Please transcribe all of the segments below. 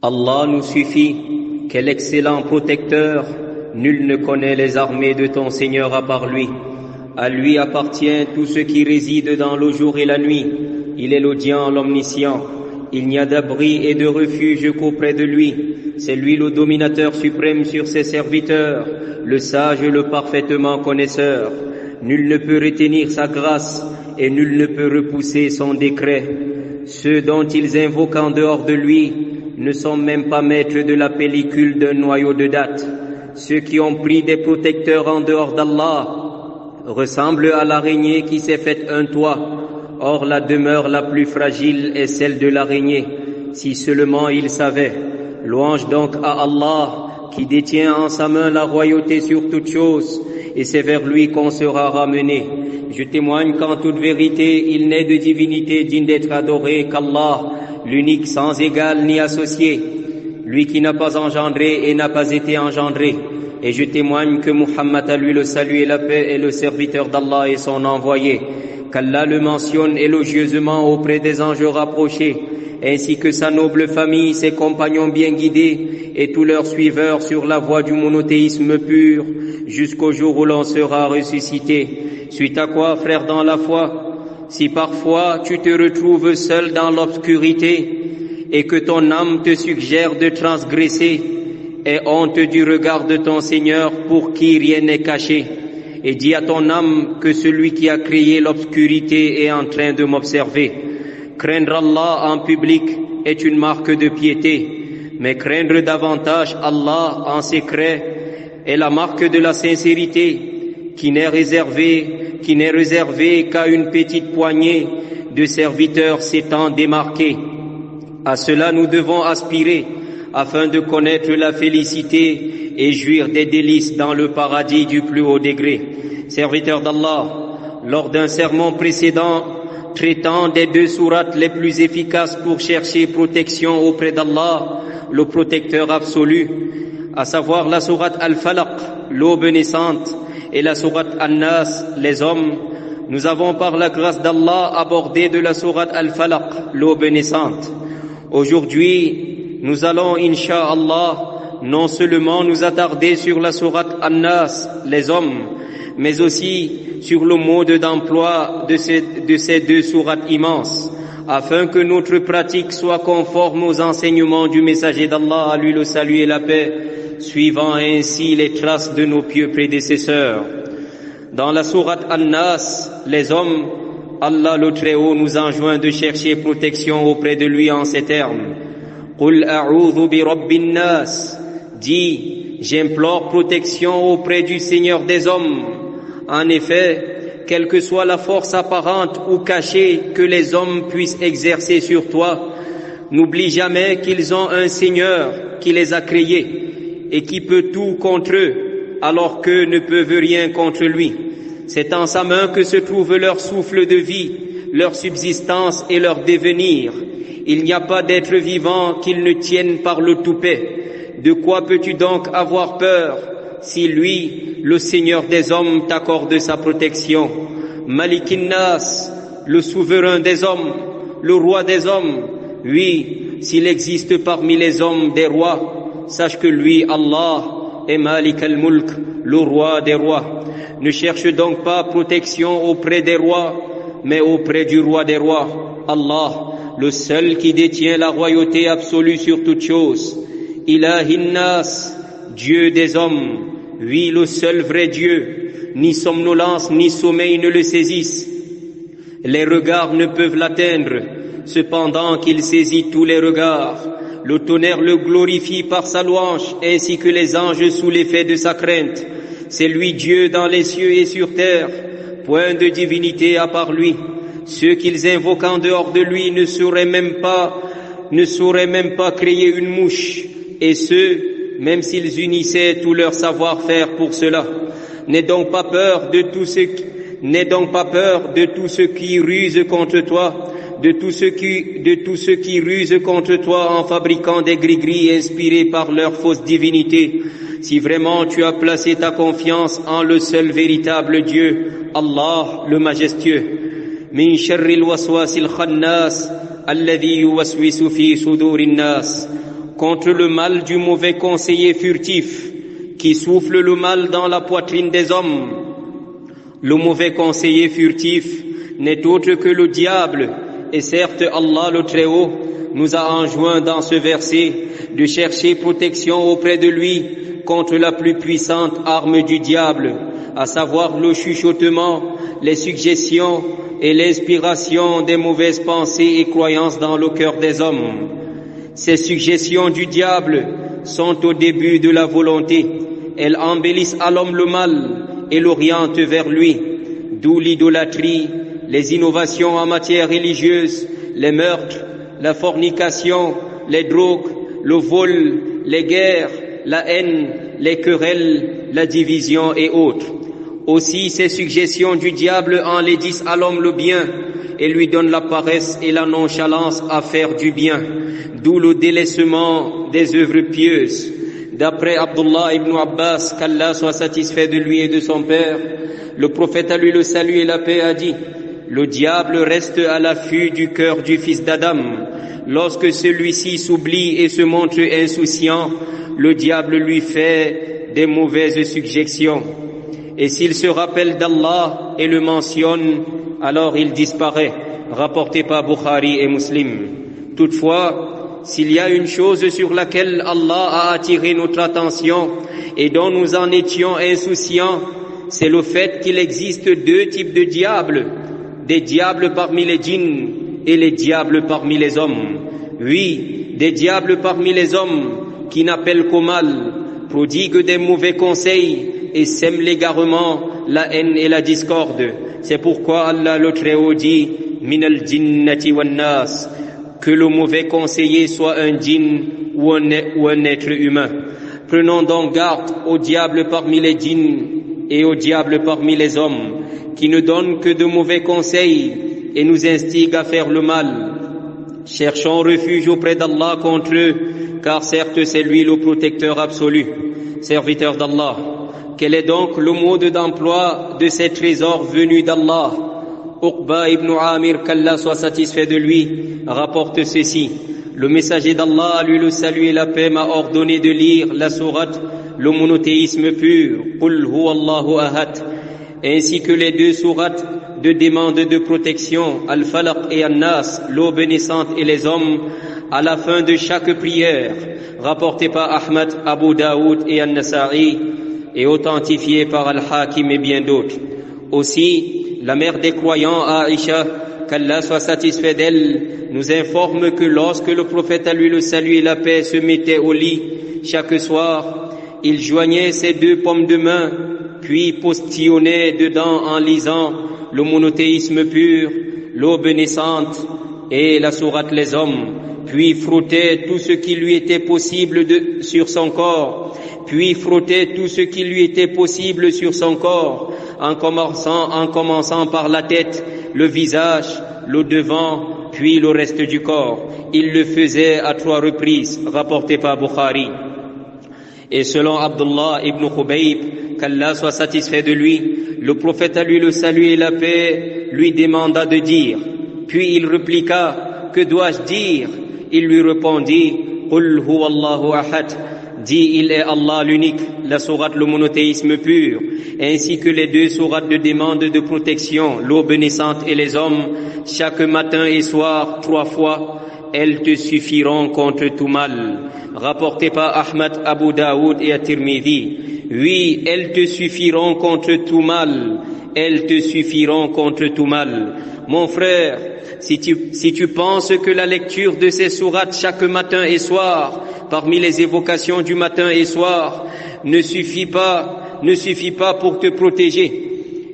Allah nous suffit, quel excellent protecteur, nul ne connaît les armées de ton Seigneur à part lui. À lui appartient tout ce qui réside dans le jour et la nuit. Il est l'audient, l'omniscient. Il n'y a d'abri et de refuge qu'auprès de lui. C'est lui le dominateur suprême sur ses serviteurs, le sage et le parfaitement connaisseur. Nul ne peut retenir sa grâce et nul ne peut repousser son décret. Ceux dont ils invoquent en dehors de lui ne sont même pas maîtres de la pellicule d'un noyau de date. Ceux qui ont pris des protecteurs en dehors d'Allah ressemblent à l'araignée qui s'est faite un toit. Or la demeure la plus fragile est celle de l'araignée. Si seulement ils savaient. Louange donc à Allah qui détient en sa main la royauté sur toute chose, et c'est vers lui qu'on sera ramené. Je témoigne qu'en toute vérité, il n'est de divinité digne d'être adoré qu'Allah, l'unique sans égal ni associé, lui qui n'a pas engendré et n'a pas été engendré. Et je témoigne que Muhammad, à lui le salut et la paix, est le serviteur d'Allah et son envoyé, qu'Allah le mentionne élogieusement auprès des anges rapprochés, ainsi que sa noble famille, ses compagnons bien guidés et tous leurs suiveurs sur la voie du monothéisme pur, jusqu'au jour où l'on sera ressuscité. Suite à quoi, frère dans la foi, si parfois tu te retrouves seul dans l'obscurité et que ton âme te suggère de transgresser, aie honte du regard de ton Seigneur pour qui rien n'est caché, et dis à ton âme que celui qui a créé l'obscurité est en train de m'observer. Craindre Allah en public est une marque de piété, mais craindre davantage Allah en secret est la marque de la sincérité qui n'est réservée qu'à une petite poignée de serviteurs s'étant démarqués. À cela nous devons aspirer afin de connaître la félicité et jouir des délices dans le paradis du plus haut degré. Serviteurs d'Allah, lors d'un sermon précédent traitant des 2 sourates les plus efficaces pour chercher protection auprès d'Allah, le protecteur absolu, à savoir la sourate Al-Falaq, l'aube naissante, et la sourate An-Nas, les hommes, nous avons par la grâce d'Allah abordé de la sourate Al-Falaq, l'aube naissante. Aujourd'hui, nous allons, Inch'Allah, non seulement nous attarder sur la sourate An-Nas, les hommes, mais aussi sur le mode d'emploi de ces 2 sourates immenses, afin que notre pratique soit conforme aux enseignements du messager d'Allah, à lui le salut et la paix, suivant ainsi les traces de nos pieux prédécesseurs. Dans la sourate An-Nas, les hommes, Allah le Très-Haut nous enjoint de chercher protection auprès de lui en ces termes. Qul a'udhu bi rabbin nas. Dis, j'implore protection auprès du Seigneur des hommes. En effet, quelle que soit la force apparente ou cachée que les hommes puissent exercer sur toi, n'oublie jamais qu'ils ont un Seigneur qui les a créés et qui peut tout contre eux, alors qu'eux ne peuvent rien contre lui. C'est en sa main que se trouve leur souffle de vie, leur subsistance et leur devenir. Il n'y a pas d'être vivant qu'ils ne tiennent par le toupet. De quoi peux-tu donc avoir peur si lui, le Seigneur des hommes, t'accorde sa protection? Malikin Nas, le souverain des hommes, le roi des hommes. Oui, s'il existe parmi les hommes des rois, sache que lui, Allah, est Malik al-Mulk, le roi des rois. Ne cherche donc pas protection auprès des rois, mais auprès du roi des rois, Allah, le seul qui détient la royauté absolue sur toute chose. Ilahin Nas, Dieu des hommes, oui, le seul vrai Dieu, ni somnolence ni sommeil ne le saisissent. Les regards ne peuvent l'atteindre, cependant qu'il saisit tous les regards. Le tonnerre le glorifie par sa louange, ainsi que les anges sous l'effet de sa crainte. C'est lui Dieu dans les cieux et sur terre, point de divinité à part lui. Ceux qu'ils invoquent en dehors de lui ne sauraient même pas créer une mouche, et ceux, même s'ils unissaient tout leur savoir-faire pour cela. N'aie donc pas peur de tout ce qui ruse contre toi, de tout ce qui ruse contre toi en fabriquant des gris-gris inspirés par leur fausse divinité. Si vraiment tu as placé ta confiance en le seul véritable Dieu, Allah le majestueux. Min sharril waswasil khannas alladhi yuwaswisu fi sudurin nas. contre le mal du mauvais conseiller furtif qui souffle le mal dans la poitrine des hommes. Le mauvais conseiller furtif n'est autre que le diable, et certes Allah le Très-Haut nous a enjoint dans ce verset de chercher protection auprès de lui contre la plus puissante arme du diable, à savoir le chuchotement, les suggestions et l'inspiration des mauvaises pensées et croyances dans le cœur des hommes. Ces suggestions du diable sont au début de la volonté. Elles embellissent à l'homme le mal et l'orientent vers lui, d'où l'idolâtrie, les innovations en matière religieuse, les meurtres, la fornication, les drogues, le vol, les guerres, la haine, les querelles, la division et autres. Aussi, ces suggestions du diable enlaidissent à l'homme le bien et lui donnent la paresse et la nonchalance à faire du bien, d'où le délaissement des œuvres pieuses. D'après Abdullah ibn Abbas, qu'Allah soit satisfait de lui et de son père, le prophète à lui le salut et la paix a dit: le diable reste à l'affût du cœur du fils d'Adam. Lorsque celui-ci s'oublie et se montre insouciant, le diable lui fait des mauvaises suggestions. Et s'il se rappelle d'Allah et le mentionne, alors il disparaît. Rapporté par Bukhari et Muslim. Toutefois, s'il y a une chose sur laquelle Allah a attiré notre attention et dont nous en étions insouciants, c'est le fait qu'il existe deux types de diables, des diables parmi les djinns et les diables parmi les hommes. Oui, des diables parmi les hommes qui n'appellent qu'au mal, prodiguent des mauvais conseils et sèment l'égarement, la haine et la discorde. C'est pourquoi Allah le Très-Haut dit: min al-jinnati wan-nas, que le mauvais conseiller soit un djinn ou un être humain. Prenons donc garde aux diables parmi les djinns et aux diables parmi les hommes, qui ne donnent que de mauvais conseils et nous instiguent à faire le mal. Cherchons refuge auprès d'Allah contre eux, car certes c'est lui le protecteur absolu. Serviteur d'Allah, quel est donc le mode d'emploi de ces trésors venus d'Allah? Uqba ibn Amir, qu'Allah soit satisfait de lui, rapporte ceci: le messager d'Allah, lui le salut et la paix, m'a ordonné de lire la sourate le monothéisme pur, Qul huwa Allahu ahad, ainsi que les deux sourates de demande de protection, Al-Falaq et An-Nas, l'eau bénissante et les hommes, à la fin de chaque prière, rapporté par Ahmad, Abu Daoud et An-Nasa'i, et authentifié par Al-Hakim et bien d'autres. Aussi, la mère des croyants, Aïcha, qu'Allah soit satisfait d'elle, nous informe que lorsque le prophète à lui le salut et la paix se mettait au lit chaque soir, il joignait ses deux paumes de main, puis postillonnait dedans en lisant le monothéisme pur, l'eau bénissante et la sourate les hommes, puis frottait tout ce qui lui était possible sur son corps, en commençant par la tête, le visage, le devant, puis le reste du corps. Il le faisait à 3 reprises, rapporté par Bukhari. Et selon Abdullah ibn Khubayb, qu'Allah soit satisfait de lui, le prophète à lui le salut et la paix lui demanda de dire. Puis il répliqua: que dois-je dire? Il lui répondit: Qul huwa Allahu ahad, dit il est Allah l'unique, la sourate le monothéisme pur, ainsi que les deux sourates de demande de protection, l'eau bénissante et les hommes, chaque matin et soir 3 fois, elles te suffiront contre tout mal. Rapporté par Ahmad, Abu Daoud et At-Tirmidhi. Oui, elles te suffiront contre tout mal. Elles te suffiront contre tout mal. Mon frère, si tu penses que la lecture de ces sourates chaque matin et soir, parmi les évocations du matin et soir, ne suffit pas pour te protéger,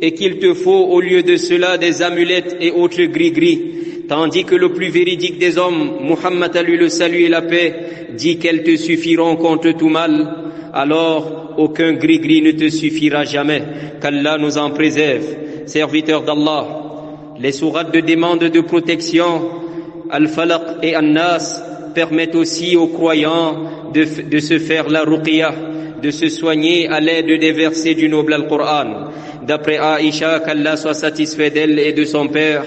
et qu'il te faut au lieu de cela des amulettes et autres gris-gris, tandis que le plus véridique des hommes, Muhammad à lui le salut et la paix, dit qu'elles te suffiront contre tout mal, alors aucun gris-gris ne te suffira jamais, qu'Allah nous en préserve. Serviteur d'Allah, les sourates de demande de protection, Al-Falaq et An-Nas, permettent aussi aux croyants de se faire la ruqya, de se soigner à l'aide des versets du noble Al-Qur'an. d'après Aïcha, qu'Allah soit satisfait d'elle et de son père,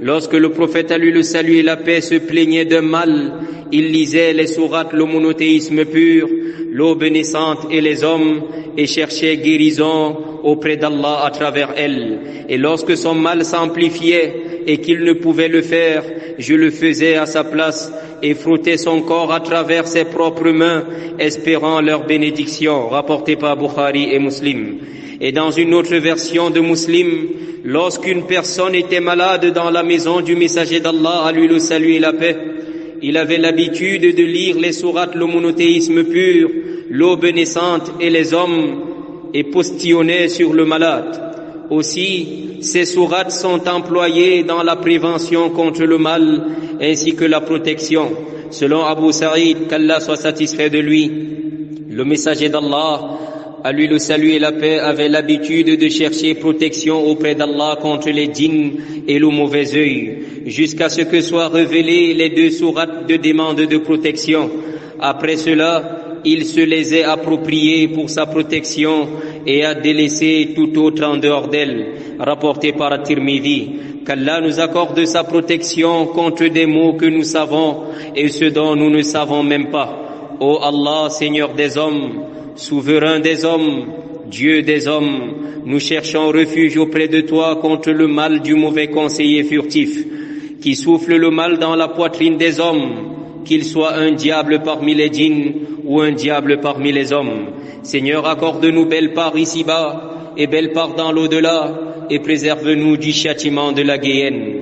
lorsque le prophète a lu le salut et la paix se plaignait d'un mal, il lisait les sourates, le monothéisme pur, l'eau bénissante et les hommes, et cherchait guérison auprès d'Allah à travers elle. Et lorsque son mal s'amplifiait et qu'il ne pouvait le faire, je le faisais à sa place et frottais son corps à travers ses propres mains, espérant leur bénédiction, rapporté par Bukhari et Muslim. Et dans une autre version de Muslim, lorsqu'une personne était malade dans la maison du messager d'Allah, à lui le salut et la paix, il avait l'habitude de lire les sourates, le monothéisme pur, l'eau bénissante et les hommes, et postillonnait sur le malade. Aussi, ces sourates sont employées dans la prévention contre le mal, ainsi que la protection. Selon Abu Saïd, qu'Allah soit satisfait de lui, le messager d'Allah, à lui le salut et la paix, avait l'habitude de chercher protection auprès d'Allah contre les djinns et le mauvais œil, jusqu'à ce que soient révélées les 2 sourates de demande de protection. Après cela, il se les est appropriés pour sa protection et a délaissé tout autre en dehors d'elle, rapporté par At-Tirmidhi. Qu'Allah nous accorde sa protection contre des maux que nous savons et ceux dont nous ne savons même pas. Ô Allah, Seigneur des hommes, souverain des hommes, Dieu des hommes, nous cherchons refuge auprès de toi contre le mal du mauvais conseiller furtif, qui souffle le mal dans la poitrine des hommes, qu'il soit un diable parmi les djinns ou un diable parmi les hommes. Seigneur, accorde-nous belle part ici-bas et belle part dans l'au-delà, et préserve-nous du châtiment de la guéhenne.